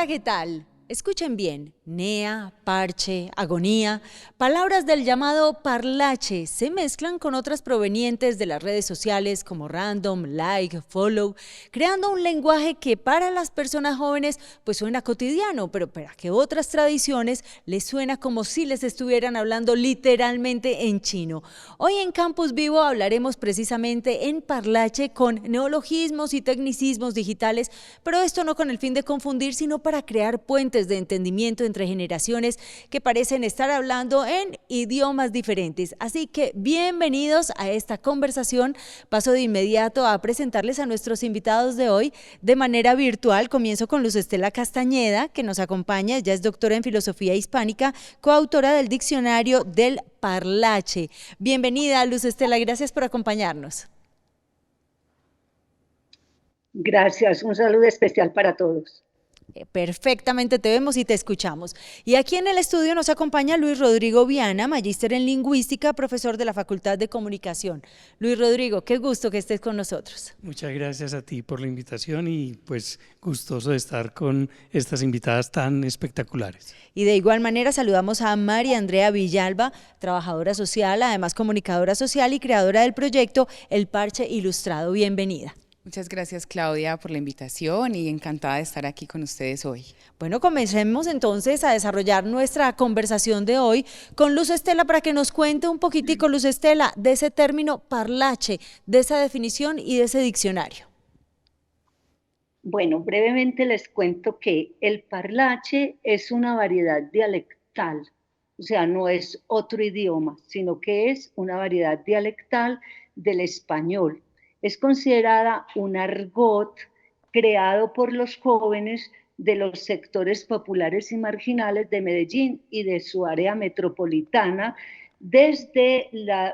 Hola, ¿qué tal? Escuchen bien, nea, parche, agonía, palabras del llamado parlache se mezclan con otras provenientes de las redes sociales como random, like, follow, creando un lenguaje que para las personas jóvenes pues suena cotidiano, pero para que otras tradiciones les suena como si les estuvieran hablando literalmente en chino. Hoy en Campus Vivo hablaremos precisamente en parlache con neologismos y tecnicismos digitales, pero esto no con el fin de confundir, sino para crear puentes de entendimiento entre generaciones que parecen estar hablando en idiomas diferentes. Así que bienvenidos a esta conversación. Paso de inmediato a presentarles a nuestros invitados de hoy de manera virtual. Comienzo con Luz Estela Castañeda, que nos acompaña. Ella es doctora en filosofía hispánica, coautora del diccionario del parlache. Bienvenida, Luz Estela, gracias por acompañarnos. Gracias, un saludo especial para todos. Perfectamente te vemos y te escuchamos. Y aquí en el estudio nos acompaña Luis Rodrigo Viana, magíster en lingüística, profesor de la Facultad de Comunicación. Luis Rodrigo, qué gusto que estés con nosotros. Muchas gracias a ti por la invitación y pues gustoso de estar con estas invitadas tan espectaculares. Y de igual manera saludamos a María Andrea Villalba, trabajadora social, además comunicadora social y creadora del proyecto El Parche Ilustrado. Bienvenida. Muchas gracias, Claudia, por la invitación y encantada de estar aquí con ustedes hoy. Bueno, comencemos entonces a desarrollar nuestra conversación de hoy con Luz Estela para que nos cuente un poquitico, Luz Estela, de ese término parlache, de esa definición y de ese diccionario. Bueno, brevemente les cuento que el parlache es una variedad dialectal, o sea, no es otro idioma, sino que es una variedad dialectal del español. Es considerada un argot creado por los jóvenes de los sectores populares y marginales de Medellín y de su área metropolitana.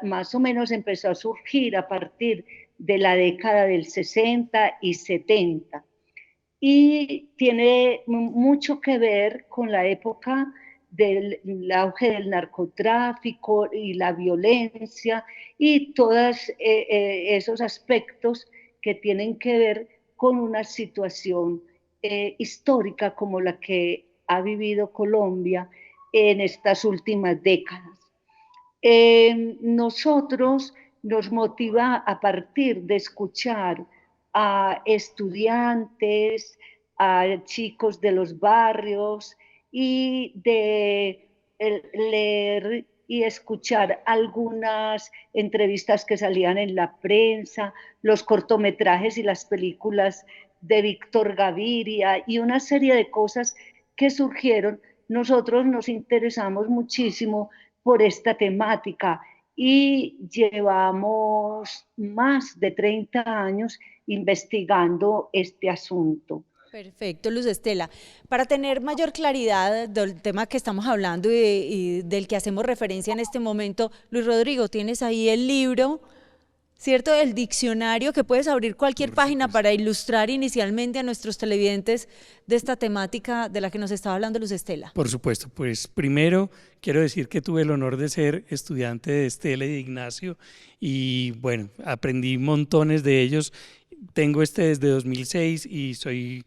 Más o menos empezó a surgir a partir de la década del 60 y 70. Y tiene mucho que ver con la época del auge del narcotráfico y la violencia y todos esos aspectos que tienen que ver con una situación histórica como la que ha vivido Colombia en estas últimas décadas. Nosotros nos motiva a partir de escuchar a estudiantes, a chicos de los barrios y de leer y escuchar algunas entrevistas que salían en la prensa, los cortometrajes y las películas de Víctor Gaviria y una serie de cosas que surgieron. Nosotros nos interesamos muchísimo por esta temática y llevamos más de 30 años investigando este asunto. Perfecto, Luz Estela. Para tener mayor claridad del tema que estamos hablando y del que hacemos referencia en este momento, Luis Rodrigo, tienes ahí el libro, ¿cierto? El diccionario que puedes abrir cualquier página para ilustrar inicialmente a nuestros televidentes de esta temática de la que nos estaba hablando Luz Estela. Por supuesto, pues primero quiero decir que tuve el honor de ser estudiante de Estela y de Ignacio y bueno, aprendí montones de ellos. Tengo este desde 2006 y soy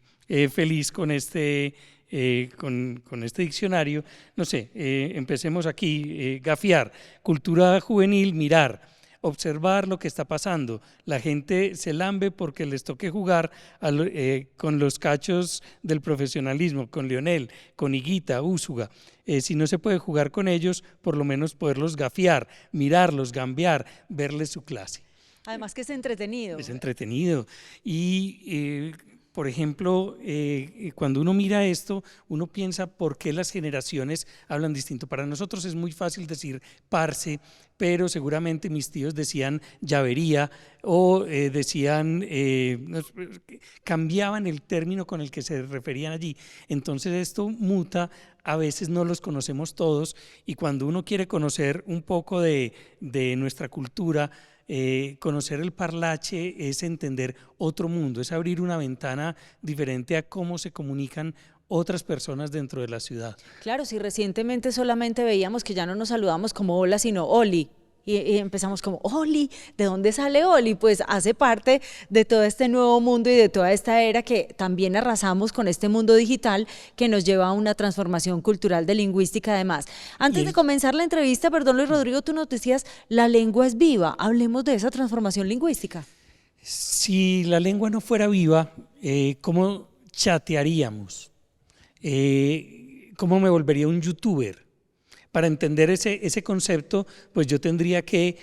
feliz con este diccionario. No sé, empecemos aquí, gafiar, cultura juvenil, mirar, observar lo que está pasando. La gente se lambe porque les toque jugar con los cachos del profesionalismo, con Lionel, con Higuita, Úsuga. Si no se puede jugar con ellos, por lo menos poderlos gafiar, mirarlos, gambear, verles su clase. Además que es entretenido. Es entretenido y por ejemplo, cuando uno mira esto, uno piensa por qué las generaciones hablan distinto. Para nosotros es muy fácil decir parce, pero seguramente mis tíos decían llavería o cambiaban el término con el que se referían allí. Entonces esto muta, a veces no los conocemos todos y cuando uno quiere conocer un poco de nuestra cultura, conocer el parlache es entender otro mundo, es abrir una ventana diferente a cómo se comunican otras personas dentro de la ciudad. Claro, si recientemente solamente veíamos que ya no nos saludamos como hola, sino oli. Y empezamos como, Oli, ¿de dónde sale Oli? Pues hace parte de todo este nuevo mundo y de toda esta era que también arrasamos con este mundo digital que nos lleva a una transformación cultural de lingüística además. Antes de comenzar la entrevista, perdón Luis Rodrigo, tú nos decías, la lengua es viva, hablemos de esa transformación lingüística. Si la lengua no fuera viva, ¿cómo chatearíamos? ¿Cómo me volvería un youtuber? Para entender ese concepto, pues yo tendría que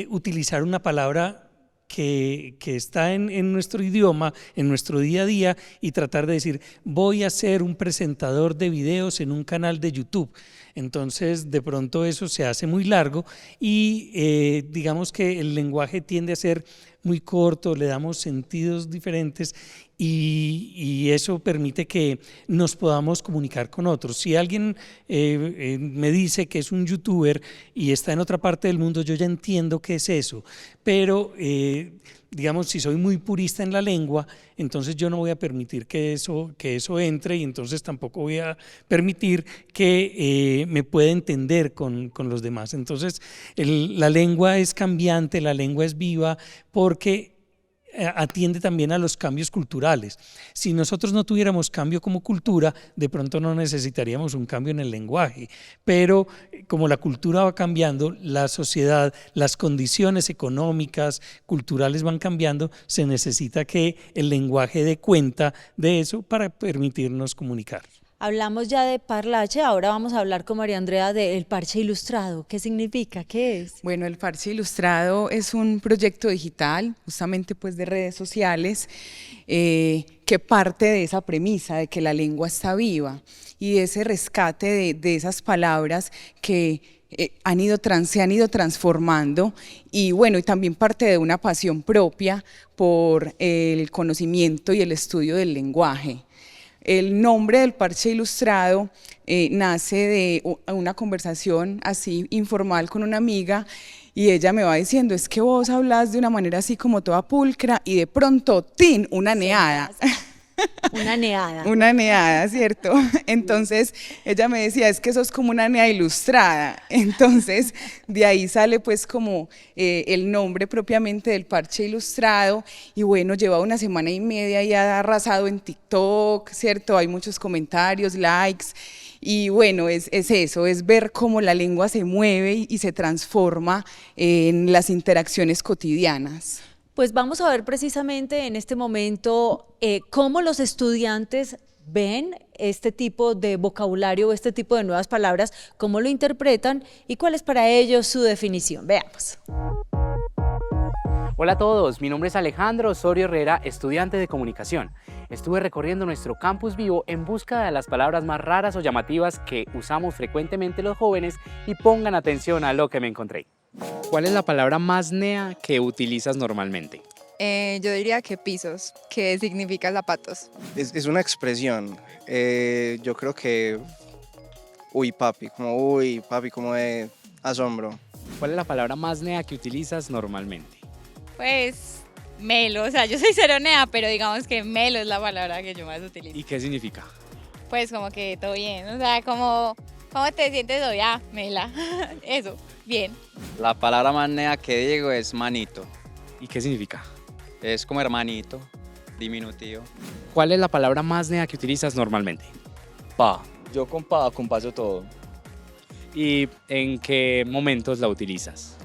utilizar una palabra que está en nuestro idioma, en nuestro día a día, y tratar de decir, voy a ser un presentador de videos en un canal de YouTube. Entonces, de pronto eso se hace muy largo y digamos que el lenguaje tiende a ser muy corto, le damos sentidos diferentes y eso permite que nos podamos comunicar con otros. Si alguien me dice que es un youtuber y está en otra parte del mundo, yo ya entiendo qué es eso, pero digamos, si soy muy purista en la lengua, entonces yo no voy a permitir que eso entre y entonces tampoco voy a permitir que me pueda entender con los demás. Entonces, la lengua es cambiante, la lengua es viva porque atiende también a los cambios culturales. Si nosotros no tuviéramos cambio como cultura, de pronto no necesitaríamos un cambio en el lenguaje, pero como la cultura va cambiando, la sociedad, las condiciones económicas, culturales van cambiando, se necesita que el lenguaje dé cuenta de eso para permitirnos comunicar. Hablamos ya de parlache, ahora vamos a hablar con María Andrea del parche ilustrado. ¿Qué significa? ¿Qué es? Bueno, el Parche Ilustrado es un proyecto digital, justamente pues de redes sociales, que parte de esa premisa de que la lengua está viva y de ese rescate de esas palabras que se han ido transformando y bueno, y también parte de una pasión propia por el conocimiento y el estudio del lenguaje. El nombre del Parche Ilustrado nace de una conversación así informal con una amiga y ella me va diciendo, es que vos hablas de una manera así como toda pulcra y de pronto, ¡tin!, una neada. Una neada. Una neada, ¿cierto? Entonces ella me decía, es que sos como una neada ilustrada. Entonces de ahí sale pues como el nombre propiamente del Parche Ilustrado y bueno, lleva una semana y media y ha arrasado en TikTok, ¿cierto? Hay muchos comentarios, likes y bueno, es eso, es ver cómo la lengua se mueve y se transforma en las interacciones cotidianas. Pues vamos a ver precisamente en este momento cómo los estudiantes ven este tipo de vocabulario, este tipo de nuevas palabras, cómo lo interpretan y cuál es para ellos su definición. Veamos. Hola a todos, mi nombre es Alejandro Osorio Herrera, estudiante de comunicación. Estuve recorriendo nuestro campus vivo en busca de las palabras más raras o llamativas que usamos frecuentemente los jóvenes y pongan atención a lo que me encontré. ¿Cuál es la palabra más nea que utilizas normalmente? Yo diría que pisos, que significa zapatos. Es una expresión. Yo creo que uy papi, como de asombro. ¿Cuál es la palabra más nea que utilizas normalmente? Pues melo, o sea, yo soy cero nea, pero digamos que melo es la palabra que yo más utilizo. ¿Y qué significa? Pues como que todo bien, o sea, ¿cómo te sientes hoy? Ah, mela, eso, bien. La palabra más nea que digo es manito. ¿Y qué significa? Es como hermanito, diminutivo. ¿Cuál es la palabra más nea que utilizas normalmente? Pa. Yo con pa paso todo. ¿Y en qué momentos la utilizas?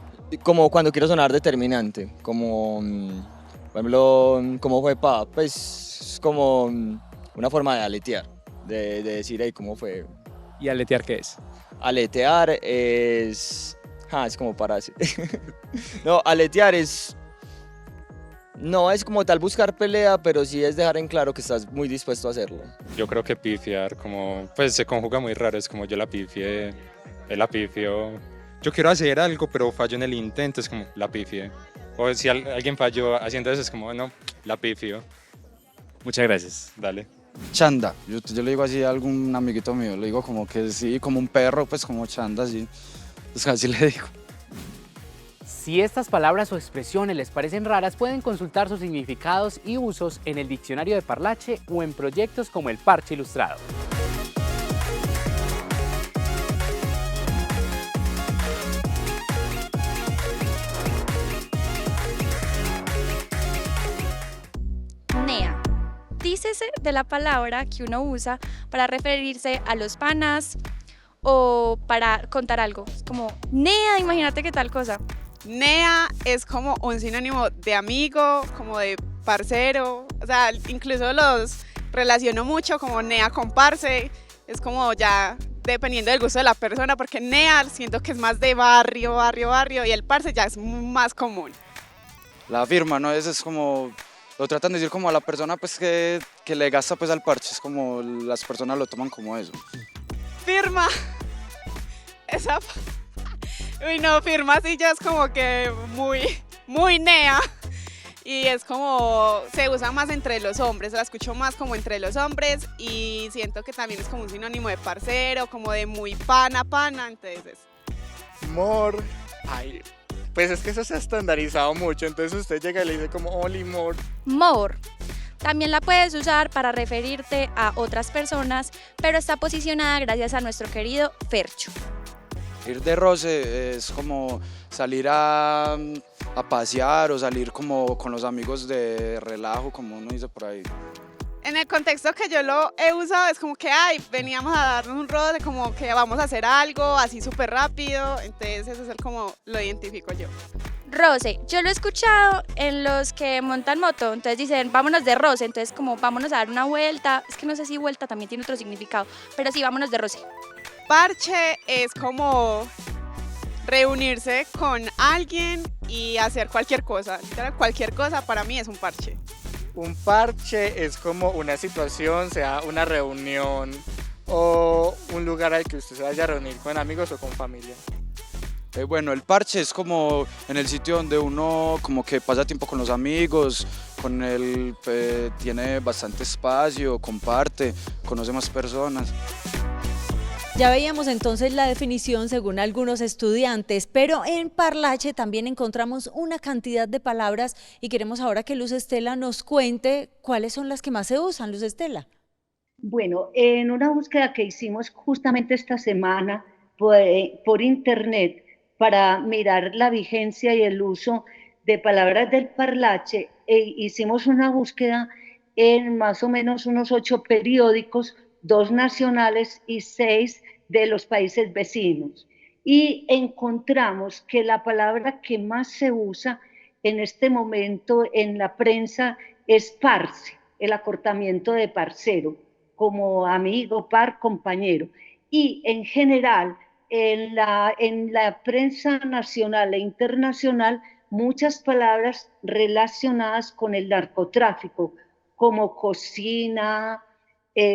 Como cuando quiero sonar determinante, como, por ejemplo, ¿cómo fue pa? Pues es como una forma de aletear, de decir, hey, ¿cómo fue? ¿Y aletear qué es? Aletear es como para... No, aletear es... No es como tal buscar pelea, pero sí es dejar en claro que estás muy dispuesto a hacerlo. Yo creo que pifiar, pues se conjuga muy raro, es como yo la pifié, él la pifió. Yo quiero hacer algo, pero fallo en el intento, es como la pifié. O si alguien falló haciendo eso, es como, no, la pifio. Muchas gracias. Dale. Chanda, yo le digo así a algún amiguito mío, le digo como que sí, como un perro, pues como chanda, así. Pues así le digo. Si estas palabras o expresiones les parecen raras, pueden consultar sus significados y usos en el diccionario de Parlache o en proyectos como el Parche Ilustrado. parece de la palabra que uno usa para referirse a los panas o para contar algo? Es como, Nea, imagínate qué tal cosa. Nea es como un sinónimo de amigo, como de parcero, o sea, incluso los relaciono mucho como Nea con parce, es como ya dependiendo del gusto de la persona, porque Nea siento que es más de barrio, y el parce ya es más común. La firma, ¿no? Eso es como, lo tratan de decir como a la persona pues que le gasta pues al parche, es como las personas lo toman como eso. Firma, esa... Uy, no, firma sí ya es como que muy Nea. Y es como, se usa más entre los hombres, la escucho más como entre los hombres y siento que también es como un sinónimo de parcero, como de muy pana, entonces. Mor, ay, pues es que eso se ha estandarizado mucho, entonces usted llega y le dice como, Oli, mor. Mor. También la puedes usar para referirte a otras personas, pero está posicionada gracias a nuestro querido Fercho. Ir de roce es como salir a pasear o salir como con los amigos de relajo, como uno dice por ahí. En el contexto que yo lo he usado es como que, ay, veníamos a darnos un roce, como que vamos a hacer algo así súper rápido, entonces eso es como lo identifico yo. Roce, yo lo he escuchado en los que montan moto, entonces dicen vámonos de roce, entonces como vámonos a dar una vuelta, es que no sé si vuelta también tiene otro significado, pero sí vámonos de roce. Parche es como reunirse con alguien y hacer cualquier cosa. Cualquier cosa para mí es un parche. Un parche es como una situación, sea una reunión o un lugar al que usted se vaya a reunir con amigos o con familia. Bueno, el parche es como en el sitio donde uno como que pasa tiempo con los amigos, con él tiene bastante espacio, comparte, conoce más personas. Ya veíamos entonces la definición según algunos estudiantes, pero en Parlache también encontramos una cantidad de palabras y queremos ahora que Luz Estela nos cuente cuáles son las que más se usan. Luz Estela. Bueno, en una búsqueda que hicimos justamente esta semana por internet para mirar la vigencia y el uso de palabras del Parlache, hicimos una búsqueda en más o menos unos 8 periódicos, 2 nacionales y 6 de los países vecinos. Y encontramos que la palabra que más se usa en este momento en la prensa es parce, el acortamiento de parcero, como amigo, par, compañero. Y en general, en la prensa nacional e internacional, muchas palabras relacionadas con el narcotráfico, como cocina,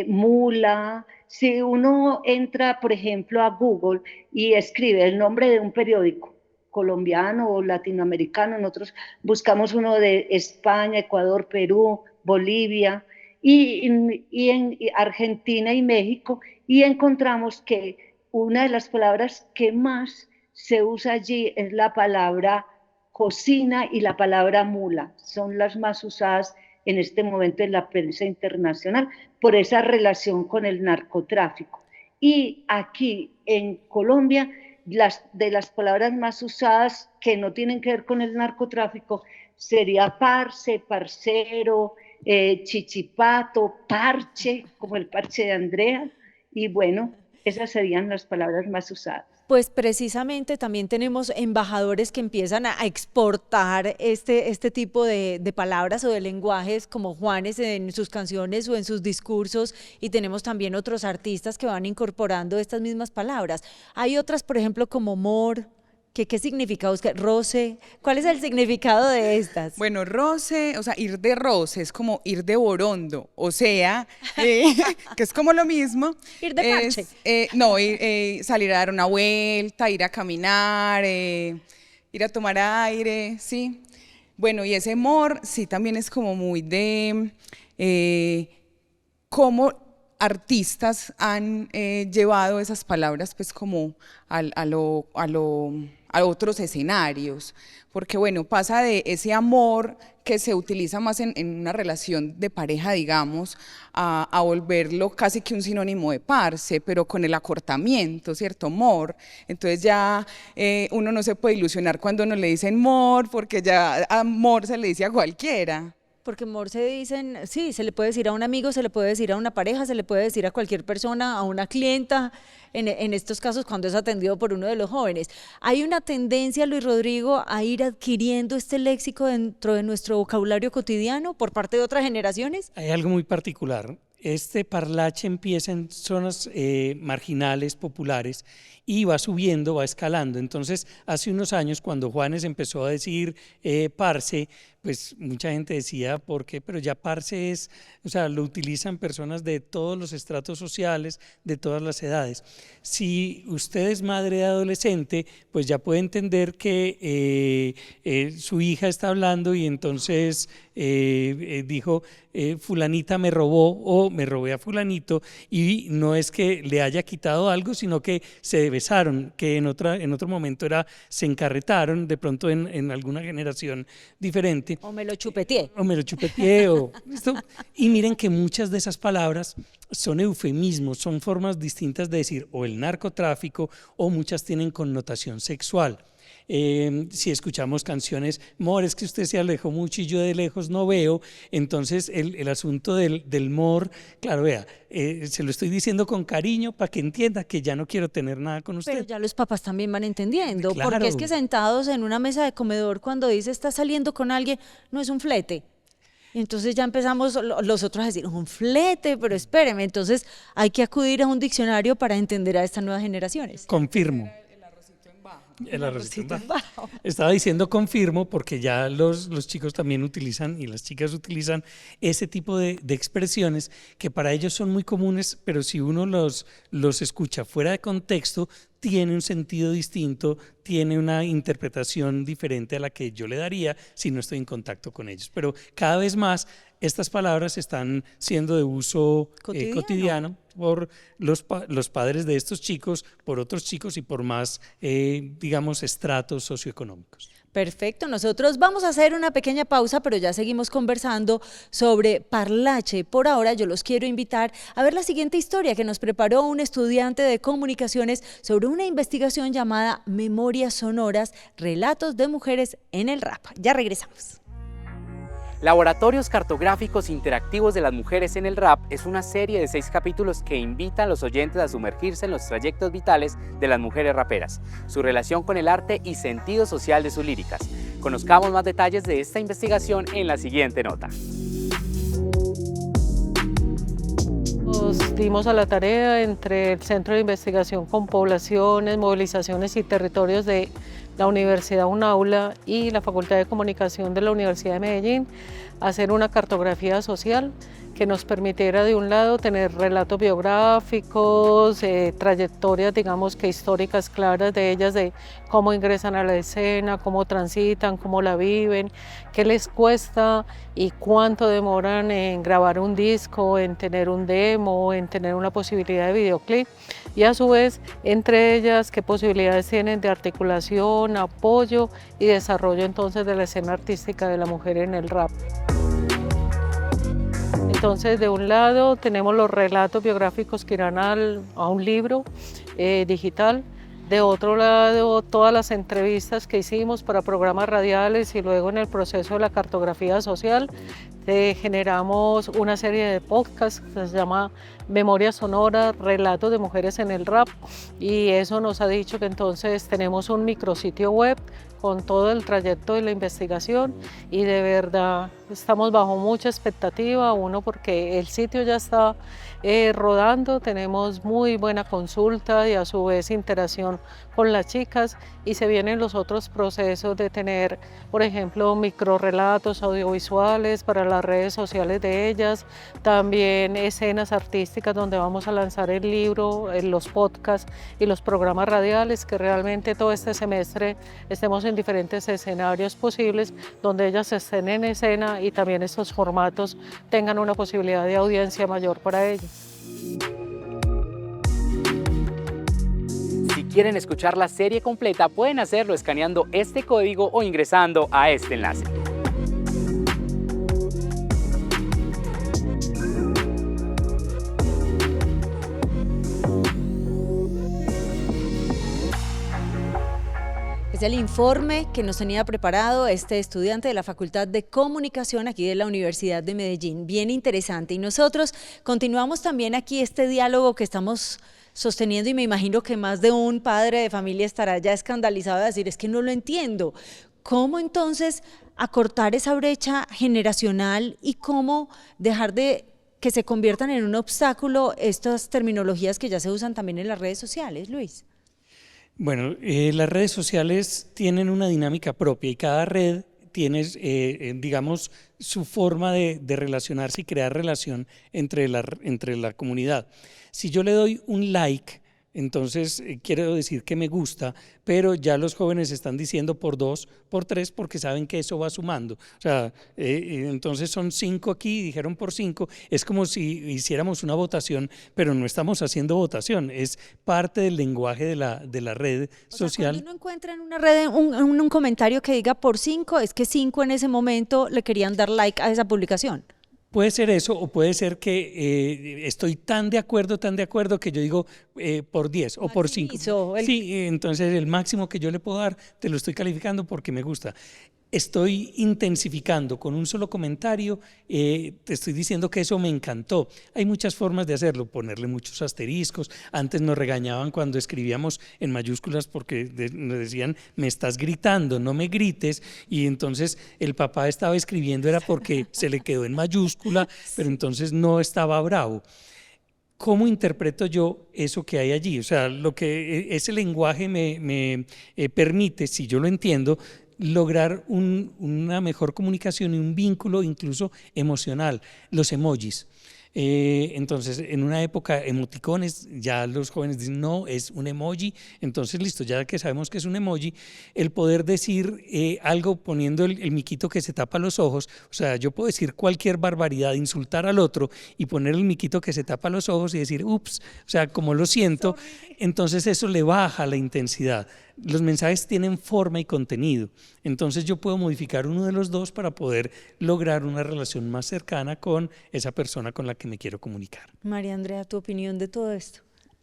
mula. Si uno entra, por ejemplo, a Google y escribe el nombre de un periódico colombiano o latinoamericano, nosotros buscamos uno de España, Ecuador, Perú, Bolivia y en Argentina y México, y encontramos que una de las palabras que más se usa allí es la palabra cocina y la palabra mula. Son las más usadas en este momento en la prensa internacional por esa relación con el narcotráfico. Y aquí en Colombia, de las palabras más usadas que no tienen que ver con el narcotráfico sería parce, parcero, chichipato, parche, como el parche de Andrea, y bueno, esas serían las palabras más usadas. Pues precisamente también tenemos embajadores que empiezan a exportar este tipo de palabras o de lenguajes, como Juanes en sus canciones o en sus discursos, y tenemos también otros artistas que van incorporando estas mismas palabras. Hay otras, por ejemplo, como mor. ¿Qué significa, Oscar? Roce, ¿cuál es el significado de estas? Bueno, roce, o sea, ir de roce es como ir de borondo, o sea, que es como lo mismo. Ir de parche. Salir a dar una vuelta, ir a caminar, ir a tomar aire, ¿sí? Bueno, y ese mor, sí, también es como muy de cómo artistas han llevado esas palabras pues como a otros escenarios, porque bueno, pasa de ese amor que se utiliza más en una relación de pareja, digamos, a volverlo casi que un sinónimo de parce, pero con el acortamiento, ¿cierto? Mor. Entonces ya uno no se puede ilusionar cuando uno le dicen mor, porque ya amor se le dice a cualquiera. Porque amor se dicen, sí, se le puede decir a un amigo, se le puede decir a una pareja, se le puede decir a cualquier persona, a una clienta, en estos casos cuando es atendido por uno de los jóvenes. Hay una tendencia, Luis Rodrigo, a ir adquiriendo este léxico dentro de nuestro vocabulario cotidiano por parte de otras generaciones. Hay algo muy particular. Este parlache empieza en zonas marginales, populares, y va subiendo, va escalando. Entonces, hace unos años, cuando Juanes empezó a decir parce, pues mucha gente decía, ¿por qué? Pero ya parce es, o sea, lo utilizan personas de todos los estratos sociales, de todas las edades. Si usted es madre de adolescente, pues ya puede entender que su hija está hablando y entonces dijo, fulanita me robó o me robé a fulanito, y no es que le haya quitado algo, sino que se besaron, que en otro momento era se encarretaron, de pronto en alguna generación diferente. O me lo chupeteé. O me lo chupeteé. Y miren que muchas de esas palabras son eufemismos, son formas distintas de decir o el narcotráfico, o muchas tienen connotación sexual. Si escuchamos canciones, mor, es que usted se alejó mucho y yo de lejos no veo, entonces el asunto del mor, claro, vea, se lo estoy diciendo con cariño para que entienda que ya no quiero tener nada con usted. Pero ya los papás también van entendiendo, Claro. porque es que sentados en una mesa de comedor, cuando dice está saliendo con alguien, no es un flete. Entonces ya empezamos los otros a decir, un flete, pero espéreme, entonces hay que acudir a un diccionario para entender a estas nuevas generaciones. Confirmo. El arrocito en bajo. Estaba diciendo confirmo porque ya los chicos también utilizan y las chicas utilizan ese tipo de expresiones que para ellos son muy comunes, pero si uno los escucha fuera de contexto, tiene un sentido distinto, tiene una interpretación diferente a la que yo le daría si no estoy en contacto con ellos. Pero cada vez más estas palabras están siendo de uso cotidiano por los padres de estos chicos, por otros chicos y por más, digamos, estratos socioeconómicos. Perfecto, nosotros vamos a hacer una pequeña pausa, pero ya seguimos conversando sobre parlache. Por ahora yo los quiero invitar a ver la siguiente historia que nos preparó un estudiante de comunicaciones sobre una investigación llamada Memorias Sonoras, Relatos de Mujeres en el Rap. Ya regresamos. Laboratorios Cartográficos Interactivos de las Mujeres en el Rap es una serie de 6 capítulos que invitan a los oyentes a sumergirse en los trayectos vitales de las mujeres raperas, su relación con el arte y sentido social de sus líricas. Conozcamos más detalles de esta investigación en la siguiente nota. Nos dimos a la tarea entre el Centro de Investigación con Poblaciones, Movilizaciones y Territorios de la Universidad UNAULA y la Facultad de Comunicación de la Universidad de Medellín hacer una cartografía social que nos permitiera de un lado tener relatos biográficos, trayectorias digamos que históricas claras de ellas, de cómo ingresan a la escena, cómo transitan, cómo la viven, qué les cuesta y cuánto demoran en grabar un disco, en tener un demo, en tener una posibilidad de videoclip y a su vez entre ellas qué posibilidades tienen de articulación, apoyo y desarrollo entonces de la escena artística de la mujer en el rap. Entonces, de un lado tenemos los relatos biográficos que irán a un libro digital, de otro lado todas las entrevistas que hicimos para programas radiales y luego en el proceso de la cartografía social generamos una serie de podcasts que se llama Memorias Sonoras, Relatos de Mujeres en el Rap y eso nos ha dicho que entonces tenemos un micrositio web con todo el trayecto de la investigación y de verdad estamos bajo mucha expectativa, uno porque el sitio ya está rodando, tenemos muy buena consulta y a su vez interacción con las chicas y se vienen los otros procesos de tener, por ejemplo, microrelatos audiovisuales para las redes sociales de ellas, también escenas artísticas donde vamos a lanzar el libro, los podcasts y los programas radiales que realmente todo este semestre estemos en diferentes escenarios posibles donde ellas estén en escena y también estos formatos tengan una posibilidad de audiencia mayor para ellas. Si quieren escuchar la serie completa pueden hacerlo escaneando este código o ingresando a este enlace. Es el informe que nos tenía preparado este estudiante de la Facultad de Comunicación aquí de la Universidad de Medellín. Bien interesante. Y nosotros continuamos también aquí este diálogo que estamos sosteniendo y me imagino que más de un padre de familia estará ya escandalizado de decir, es que no lo entiendo. ¿Cómo entonces acortar esa brecha generacional y cómo dejar de que se conviertan en un obstáculo estas terminologías que ya se usan también en las redes sociales, Luis? Bueno, las redes sociales tienen una dinámica propia y cada red tiene, digamos, su forma de relacionarse y crear relación entre la comunidad. Si yo le doy un like, entonces quiero decir que me gusta, pero ya los jóvenes están diciendo por 2, por 3, porque saben que eso va sumando. O sea, entonces son 5 aquí, dijeron por 5, es como si hiciéramos una votación, pero no estamos haciendo votación, es parte del lenguaje de la red social. Cuando uno encuentra en una red un comentario que diga por 5, es que 5 en ese momento le querían dar like a esa publicación. Puede ser eso o puede ser que estoy tan de acuerdo que yo digo por 10 o por 5. Sí, entonces el máximo que yo le puedo dar te lo estoy calificando porque me gusta. Estoy intensificando con un solo comentario, te estoy diciendo que eso me encantó. Hay muchas formas de hacerlo, ponerle muchos asteriscos. Antes nos regañaban cuando escribíamos en mayúsculas porque nos decían, me estás gritando, no me grites. Y entonces el papá estaba escribiendo era porque se le quedó en mayúscula, pero entonces no estaba bravo. ¿Cómo interpreto yo eso que hay allí? O sea, lo que ese lenguaje me permite, si yo lo entiendo, lograr una mejor comunicación y un vínculo incluso emocional, los emojis. Entonces, en una época, emoticones, ya los jóvenes dicen, no, es un emoji, entonces listo, ya que sabemos que es un emoji, el poder decir algo poniendo el miquito que se tapa los ojos, o sea, yo puedo decir cualquier barbaridad, insultar al otro y poner el miquito que se tapa los ojos y decir, ups, o sea, como lo siento, entonces eso le baja la intensidad. Los mensajes tienen forma y contenido, entonces yo puedo modificar uno de los dos para poder lograr una relación más cercana con esa persona con la que me quiero comunicar. María Andrea, ¿tu opinión de todo esto?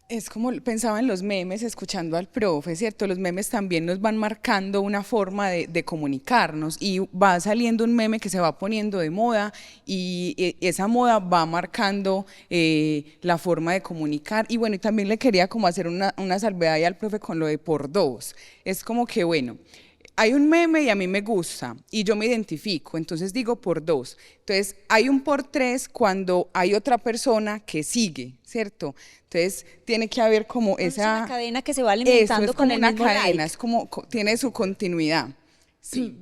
Es como pensaba en los memes, escuchando al profe, ¿cierto? Los memes también nos van marcando una forma de comunicarnos y va saliendo un meme que se va poniendo de moda y esa moda va marcando la forma de comunicar. Y bueno, y también le quería como hacer una salvedad ahí al profe con lo de por 2. Es como que, bueno, hay un meme y a mí me gusta y yo me identifico, entonces digo por 2. Entonces hay un por 3 cuando hay otra persona que sigue, ¿cierto? Entonces tiene que haber como esa... Es una cadena que se va alimentando con el mismo like. Es como tiene su continuidad. Sí.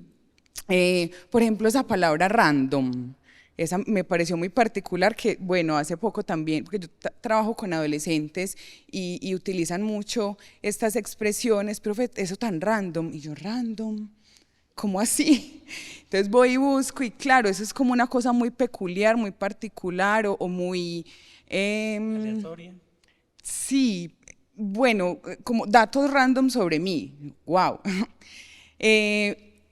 Por ejemplo, esa palabra random. Esa me pareció muy particular que, bueno, hace poco también, porque yo trabajo con adolescentes y utilizan mucho estas expresiones, profe, eso tan random, y yo, random, ¿cómo así? Entonces voy y busco y claro, eso es como una cosa muy peculiar, muy particular o muy... aleatoria. Sí, bueno, como datos random sobre mí, wow.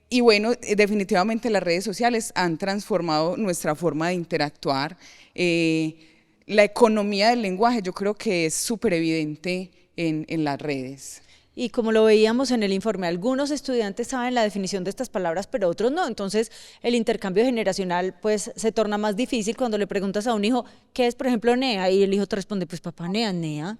Y bueno, definitivamente las redes sociales han transformado nuestra forma de interactuar. La economía del lenguaje yo creo que es súper evidente en las redes. Y como lo veíamos en el informe, algunos estudiantes saben la definición de estas palabras, pero otros no. Entonces, el intercambio generacional pues se torna más difícil cuando le preguntas a un hijo, ¿qué es, por ejemplo, NEA? Y el hijo te responde, pues papá, NEA.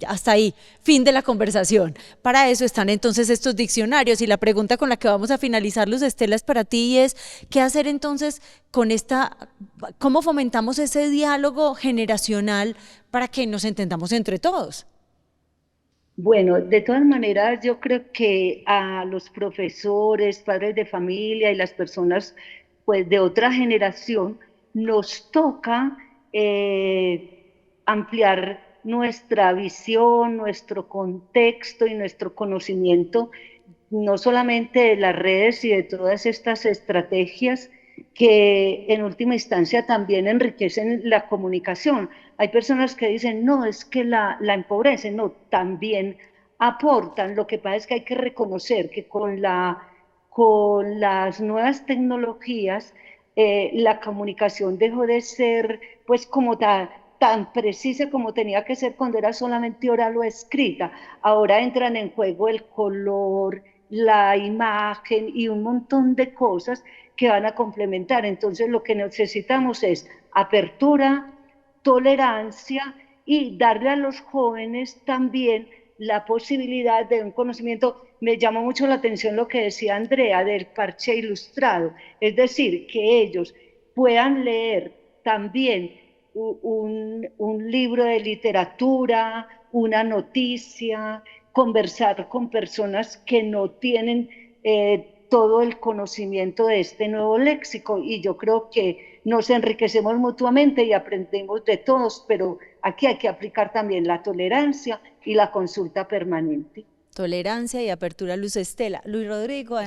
Hasta ahí, fin de la conversación. Para eso están entonces estos diccionarios y la pregunta con la que vamos a finalizar, Luz Estela, es para ti y es, ¿qué hacer entonces con cómo fomentamos ese diálogo generacional para que nos entendamos entre todos? Bueno, de todas maneras, yo creo que a los profesores, padres de familia y las personas pues, de otra generación nos toca ampliar nuestra visión, nuestro contexto y nuestro conocimiento, no solamente de las redes y de todas estas estrategias que en última instancia también enriquecen la comunicación. Hay personas que dicen, no, es que la empobrecen, no, también aportan. Lo que pasa es que hay que reconocer que con las nuevas tecnologías la comunicación dejó de ser pues como tan precisa como tenía que ser cuando era solamente oral o escrita. Ahora entran en juego el color, la imagen y un montón de cosas que van a complementar. Entonces lo que necesitamos es apertura, tolerancia y darle a los jóvenes también la posibilidad de un conocimiento. Me llamó mucho la atención lo que decía Andrea del parche ilustrado, es decir, que ellos puedan leer también un libro de literatura, una noticia, conversar con personas que no tienen todo el conocimiento de este nuevo léxico, y yo creo que nos enriquecemos mutuamente y aprendemos de todos, pero aquí hay que aplicar también la tolerancia y la consulta permanente. Tolerancia y apertura, Luz Estela. Luis Rodrigo.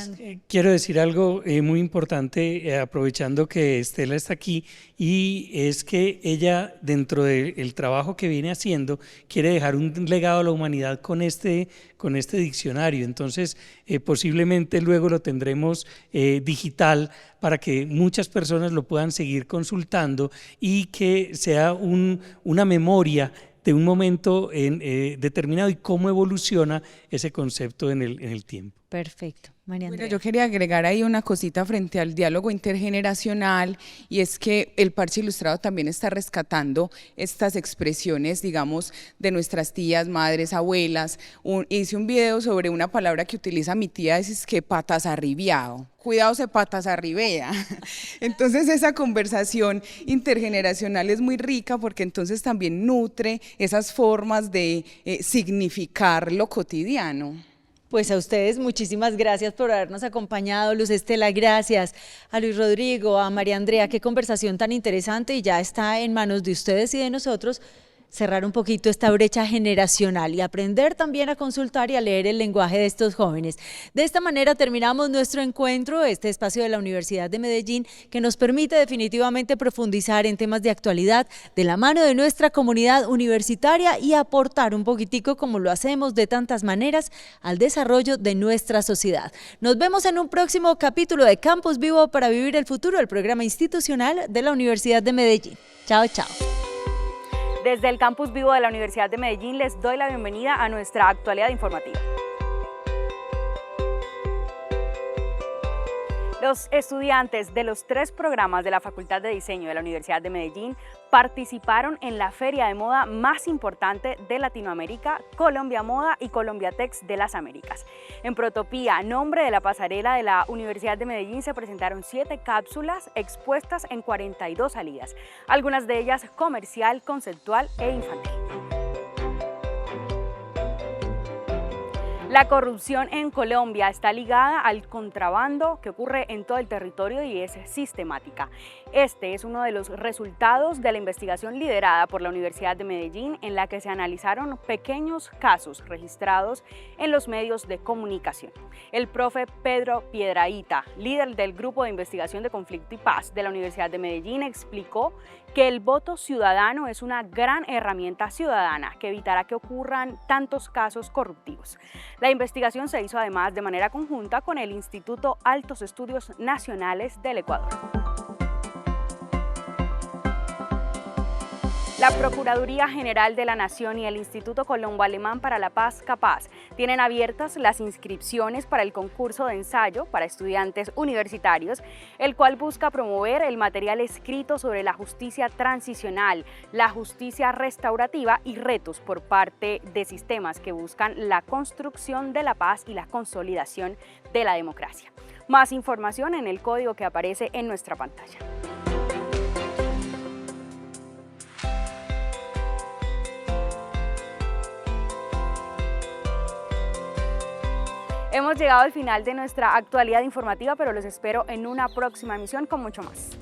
Quiero decir algo muy importante, aprovechando que Estela está aquí, y es que ella, dentro del trabajo que viene haciendo, quiere dejar un legado a la humanidad con este diccionario. Entonces, posiblemente luego lo tendremos digital para que muchas personas lo puedan seguir consultando y que sea una memoria de un momento determinado y cómo evoluciona ese concepto en el tiempo. Perfecto. María Andrea. Bueno, yo quería agregar ahí una cosita frente al diálogo intergeneracional, y es que el parche ilustrado también está rescatando estas expresiones, digamos, de nuestras tías, madres, abuelas. Hice un video sobre una palabra que utiliza mi tía, es que patas arribiao. Cuidado, se patas arribea. Entonces esa conversación intergeneracional es muy rica porque entonces también nutre esas formas de significar lo cotidiano. Pues a ustedes muchísimas gracias por habernos acompañado. Luz Estela, gracias. A Luis Rodrigo, a María Andrea, qué conversación tan interesante, y ya está en manos de ustedes y de nosotros cerrar un poquito esta brecha generacional y aprender también a consultar y a leer el lenguaje de estos jóvenes. De esta manera terminamos nuestro encuentro, este espacio de la Universidad de Medellín, que nos permite definitivamente profundizar en temas de actualidad de la mano de nuestra comunidad universitaria y aportar un poquitico, como lo hacemos de tantas maneras, al desarrollo de nuestra sociedad. Nos vemos en un próximo capítulo de Campus Vivo para vivir el futuro, el programa institucional de la Universidad de Medellín. Chao, chao. Desde el Campus Vivo de la Universidad de Medellín les doy la bienvenida a nuestra actualidad informativa. Los estudiantes de los 3 programas de la Facultad de Diseño de la Universidad de Medellín participaron en la feria de moda más importante de Latinoamérica, Colombia Moda y Colombiatex de las Américas. En Protopía, nombre de la pasarela de la Universidad de Medellín, se presentaron 7 cápsulas expuestas en 42 salidas, algunas de ellas comercial, conceptual e infantil. La corrupción en Colombia está ligada al contrabando que ocurre en todo el territorio y es sistemática. Este es uno de los resultados de la investigación liderada por la Universidad de Medellín, en la que se analizaron pequeños casos registrados en los medios de comunicación. El profe Pedro Piedrahita, líder del Grupo de Investigación de Conflicto y Paz de la Universidad de Medellín, explicó que el voto ciudadano es una gran herramienta ciudadana que evitará que ocurran tantos casos corruptivos. La investigación se hizo además de manera conjunta con el Instituto Altos Estudios Nacionales del Ecuador. La Procuraduría General de la Nación y el Instituto Colombo Alemán para la Paz Capaz tienen abiertas las inscripciones para el concurso de ensayo para estudiantes universitarios, el cual busca promover el material escrito sobre la justicia transicional, la justicia restaurativa y retos por parte de sistemas que buscan la construcción de la paz y la consolidación de la democracia. Más información en el código que aparece en nuestra pantalla. Hemos llegado al final de nuestra actualidad informativa, pero los espero en una próxima emisión con mucho más.